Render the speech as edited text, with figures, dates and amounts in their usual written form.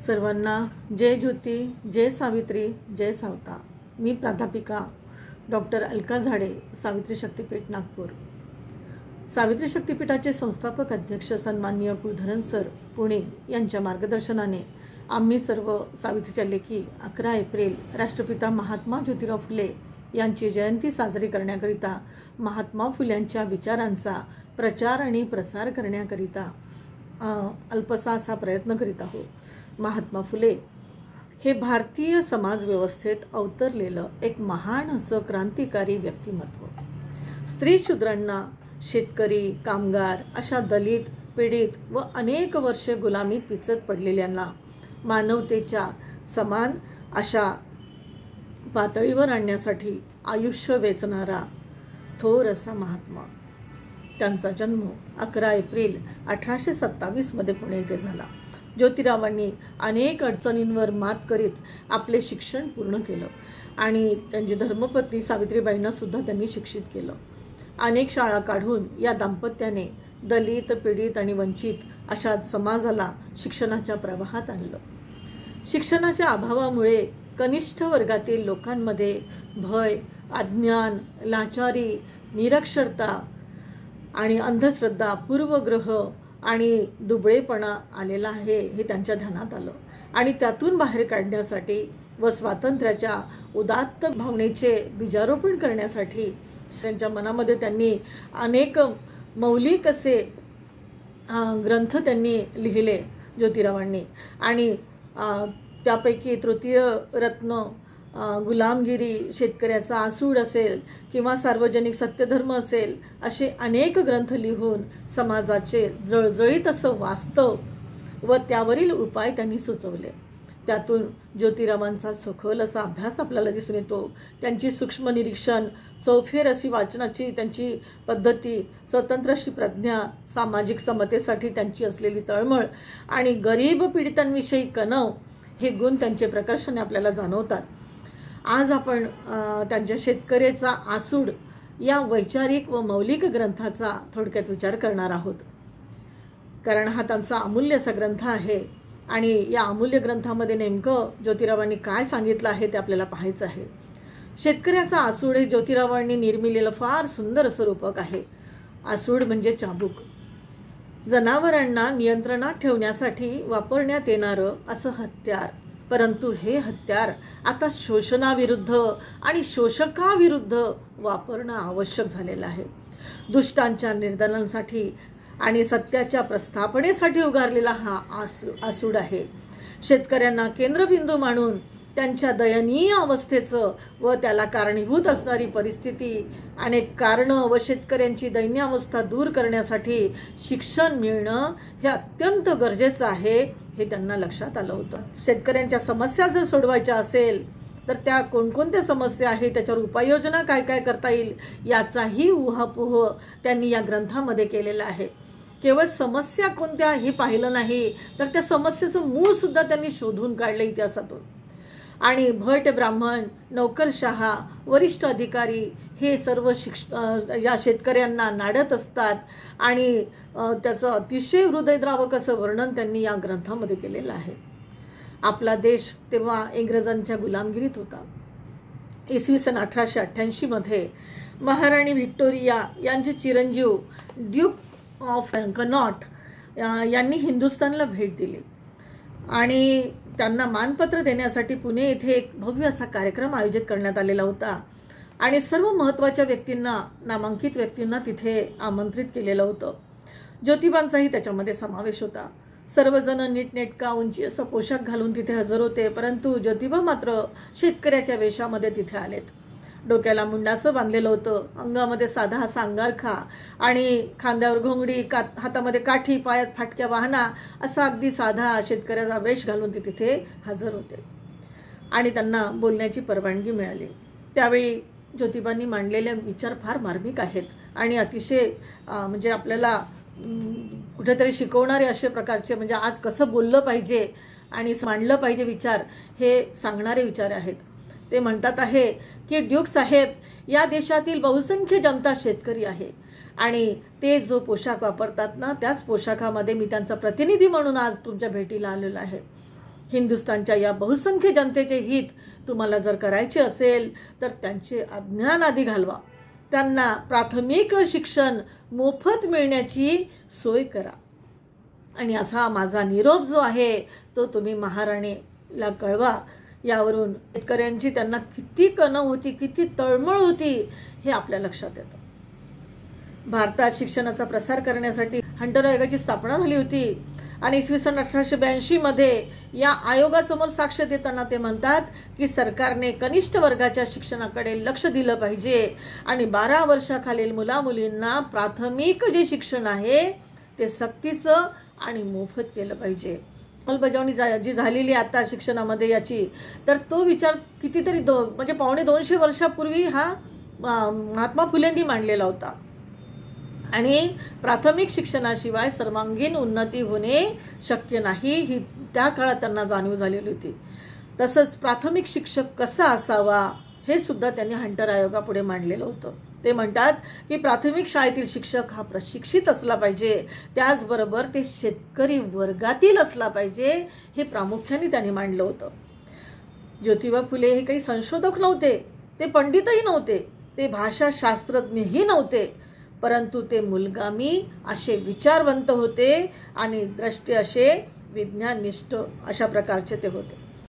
सर्वांना जय ज्योती, जय सावित्री, जय सावता। मी प्राध्यापिका डॉक्टर अलका झाडे, सावित्री शक्तीपीठ नागपूर। सावित्री शक्तीपीठाचे संस्थापक अध्यक्ष सन्माननीय कुलधरण सर पुणे यांच्या मार्गदर्शनाने आम्ही सर्व सावित्रीच्या लेखी 11 एप्रिल राष्ट्रपिता महात्मा ज्योतिराव फुले यांची जयंती साजरी करण्याकरिता महात्मा फुल्यांच्या विचारांचा प्रचार आणि प्रसार करण्याकरिता अल्पसा असा प्रयत्न करीत आहोत। महात्मा फुले हे भारतीय समाज व्यवस्थेत अवतरलेलं एक महान असं क्रांतिकारी व्यक्तिमत्व। स्त्री शूद्रांना, शेतकरी, कामगार अशा दलित, पीडित व अनेक वर्षे गुलामीत पिचत पडलेल्यांना मानवतेच्या समान अशा पातळीवर आणण्यासाठी आयुष्य वेचणारा थोर असा महात्मा। त्यांचा जन्म 11 एप्रिल 1827 मध्ये पुणे येथे झाला। ज्योतिरावांनी अनेक अडचणींवर मात करीत आपले शिक्षण पूर्ण केलं आणि त्यांची धर्मपत्नी सावित्रीबाईंना सुद्धा त्यांनी शिक्षित केलं। अनेक शाळा काढून या दाम्पत्याने दलित, पीडित आणि वंचित अशा समाजाला शिक्षणाच्या प्रवाहात आणलं। शिक्षणाच्या अभावामुळे कनिष्ठ वर्गातील लोकांमध्ये भय, अज्ञान, लाचारी, निरक्षरता आणि अंधश्रद्धा, पूर्वग्रह आणि दुबळेपणा आलेला आहे हे त्यांच्या ध्यानात आलं आणि त्यातून बाहेर काढण्यासाठी व स्वातंत्र्याच्या उदात्त भावनेचे बीजारोपण करण्यासाठी त्यांच्या मनामध्ये त्यांनी अनेक मौलिक असे ग्रंथ त्यांनी लिहिले ज्योतिरावांनी आणि त्यापैकी तृतीय रत्न गुलामगिरी, शेतकऱ्याचा आसूड असेल किंवा सार्वजनिक सत्यधर्म असेल असे अनेक ग्रंथ लिहून समाजाचे जळजळीत असं वास्तव व त्यावरील उपाय त्यांनी सुचवले। त्यातून ज्योतिरावांचा सखोल असा अभ्यास आपल्याला दिसून येतो। त्यांची सूक्ष्म निरीक्षण, चौफेर अशी वाचनाची त्यांची पद्धती, स्वतंत्र अशी प्रज्ञा, सामाजिक समतेसाठी त्यांची असलेली तळमळ आणि गरीब पीडितांविषयी कणव हे गुण त्यांचे प्रकर्षाने आपल्याला जाणवतात। आज आपण त्यांच्या शेतकऱ्याचा आसूड या वैचारिक व मौलिक ग्रंथाचा थोडक्यात विचार करणार आहोत, कारण हा त्यांचा अमूल्य असा ग्रंथ आहे आणि या अमूल्य ग्रंथामध्ये नेमकं ज्योतिरावांनी काय सांगितलं आहे ते आपल्याला पाहायचं आहे। शेतकऱ्याचा आसूड हे ज्योतिरावांनी निर्मिलेलं फार सुंदर असं रूपक आहे। आसूड म्हणजे चाबूक, जनावरांना नियंत्रणात ठेवण्यासाठी वापरण्यात येणारं असं हत्यार। परंतु हे हत्यार आता शोषणाविरुद्ध आणि शोषकाविरुद्ध वापरणं आवश्यक झालेलं आहे। दुष्टांच्या निर्दालनासाठी आणि सत्याच्या प्रस्थापनेसाठी उगारलेला हा आसूड आहे। शेतकऱ्यांना केंद्रबिंदू मानून त्यांच्या दयनीय अवस्थेचं व त्याला कारणीभूत असणारी परिस्थिती, अनेक कारणं व शेतकऱ्यांची दयनीय अवस्था दूर करण्यासाठी शिक्षण मिळणं हे अत्यंत गरजेचं आहे हे त्यांना लक्षात आलं होतं। शेतकऱ्यांच्या समस्या जर सोडवायच्या असेल तर त्या कोणकोणत्या समस्या आहेत, त्याच्यावर उपाययोजना काय काय करता येईल याचाही उहापोह त्यांनी या ग्रंथामध्ये केलेला आहे। केवळ समस्या कोणत्या हे पाहिलं नाही तर त्या समस्येचं मूळ सुद्धा त्यांनी शोधून काढलं इतिहासातून। आणि भट, ब्राह्मण, नौकरशहा, वरिष्ठ अधिकारी हे सर्व या शेतकऱ्यांना नाडत असतात आणि त्याचं अतिशय हृदयद्रावक असं वर्णन त्यांनी या ग्रंथामध्ये केलेलं आहे। आपला देश तेव्हा इंग्रजांच्या गुलामगिरीत होता। इसवी सन 1888 मध्ये महाराणी व्हिक्टोरिया यांचे चिरंजीव ड्यूक ऑफ कनॉट यांनी हिंदुस्थानला भेट दिली आणि त्यांना मानपत्र देण्यासाठी पुणे येथे एक भव्य असा कार्यक्रम आयोजित करण्यात आलेला होता आणि सर्व महत्त्वाच्या व्यक्तींना, नामांकित व्यक्तींना तिथे आमंत्रित केलेलं होतं। ज्योतिबांचाही त्याच्यामध्ये समावेश होता। सर्वजण नीटनेटका उंची असा पोशाख घालून तिथे हजर होते, परंतु ज्योतिबा मात्र शेतकऱ्याच्या वेशामध्ये तिथे आलेत। डोक्याला मुंडासं बांधलेलं होतं, अंगामध्ये साधा असा अंगारखा आणि खांद्यावर घोंगडी, हातामध्ये काठी, पायात फाटक्या वाहना असा अगदी साधा शेतकऱ्याचा वेश घालून ते तिथे हजर होते आणि त्यांना बोलण्याची परवानगी मिळाली। त्यावेळी ज्योतिबांनी मांडलेले विचार फार मार्मिक आहेत आणि अतिशय म्हणजे आपल्याला कुठेतरी शिकवणारे असे प्रकारचे, म्हणजे आज कसं बोललं पाहिजे आणि मांडलं पाहिजे विचार हे सांगणारे विचार आहेत। ते म्हणतात आहे की ड्यूक साहेब, या देशातील बहुसंख्य जनता शेतकरी आहे आणि ते जो पोशाख वापरतात ना त्याच पोशाखामध्ये मी त्यांचा प्रतिनिधी म्हणून आज तुमच्या भेटीला आलेलो आहे। हिंदुस्थानच्या या बहुसंख्य जनतेचे हित तुम्हाला जर करायचे असेल तर त्यांचे अज्ञान आधी घालवा, त्यांना प्राथमिक शिक्षण मोफत मिळण्याची सोय करा. आणि असा माझा निरोप जो आहे तो तुम्ही महाराणीला कळवा. यावरून शेतकऱ्यांची त्यांना किती कणव होती, किती तळमळ होती हे आपल्या लक्षात येतं. भारतात शिक्षणाचा प्रसार करण्यासाठी हंटर आयोगाची स्थापना झाली होती आणि इसवी सन 1882 मध्ये या आयोगासमोर साक्ष देताना ते म्हणतात की सरकारने कनिष्ठ वर्गाच्या शिक्षणाकडे लक्ष दिलं पाहिजे आणि 12 वर्षाखालील मुलामुलींना प्राथमिक जे शिक्षण आहे ते सक्तीचं आणि मोफत केलं पाहिजे. अंमलबजावणी जी झालेली आता शिक्षणामध्ये याची, तर तो विचार कितीतरी म्हणजे 250 वर्षापूर्वी हा महात्मा फुलेंनी मांडलेला होता. आणि प्राथमिक शिक्षणाशिवाय सर्वांगीण उन्नती होणे शक्य नाही ही त्या काळात त्यांना जाणीव झालेली होती. तसंच प्राथमिक शिक्षक कसा असावा हे सुद्धा त्यांनी हंटर आयोगापुढे मांडलेलं होतं. ते म्हणतात की प्राथमिक शाळेतील शिक्षक हा प्रशिक्षित असला पाहिजे, त्याचबरोबर ते शेतकरी वर्गातील असला पाहिजे, हे प्रामुख्याने त्यांनी मांडलं होतं. ज्योतिबा फुले हे काही संशोधक नव्हते, ते पंडितही नव्हते, ते भाषाशास्त्रज्ञही नव्हते, परंतु ते मूलगामी असे विचारवंत होते आणि द्रष्टे असे विज्ञाननिष्ठ अशा प्रकारचे ते होते.